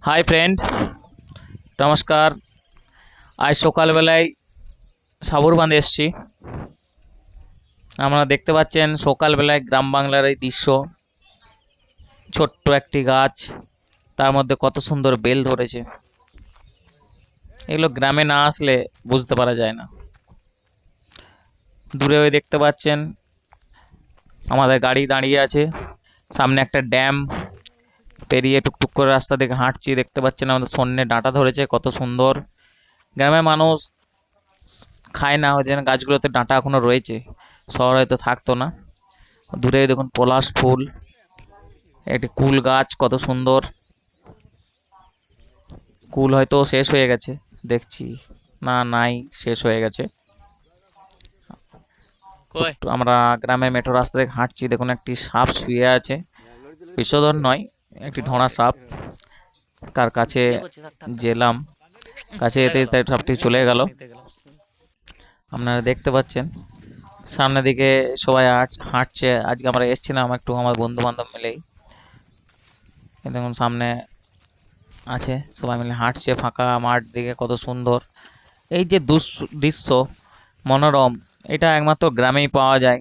Hi friend, নমস্কার। আজ সকালবেলায় সাবুর বাঁধে এসছি। আপনারা দেখতে পাচ্ছেন সকালবেলায় গ্রাম বাংলার এই দৃশ্য। ছোট্ট একটি গাছ, তার মধ্যে কত সুন্দর বেল ধরেছে। এগুলো গ্রামে না আসলে বুঝতে পারা যায় না। দূরে ওই দেখতে পাচ্ছেন আমাদের গাড়ি দাঁড়িয়ে আছে, সামনে একটা ড্যাম। পেরিয়ে টুকটুক করে রাস্তা দিকে হাঁটছি, দেখতে পাচ্ছেন আমাদের সন্ধ্যে ডাঁটা ধরেছে, কত সুন্দর। গ্রামের মানুষ খায় না, ওই জন্য গাছগুলোতে ডাঁটা এখনো রয়েছে, শহরে হয়তো থাকতো না। দূরে দেখুন পলাশ ফুল, একটি কুল গাছ, কত সুন্দর। কুল হয়তো শেষ হয়ে গেছে, দেখছি না, নাই, শেষ হয়ে গেছে। আমরা গ্রামের মেঠো রাস্তা থেকে হাঁটছি, দেখুন একটি সাপ শুয়ে আছে, বিষধর নয়, একটি ঢোঁড়া সাপ। তার কাছে গেলাম, কাছে যেতে তাই সাপটি চলে গেল। আপনারা দেখতে পাচ্ছেন সামনের দিকে সবাই হাঁটছে। আজকে আমরা এসেছিলাম একটু আমার বন্ধু বান্ধব মিলেই। দেখুন সামনে আছে, সবাই মিলে হাঁটছে ফাঁকা মাঠ দিকে, কত সুন্দর। এই যে দৃশ্য মনোরম, এটা একমাত্র গ্রামেই পাওয়া যায়।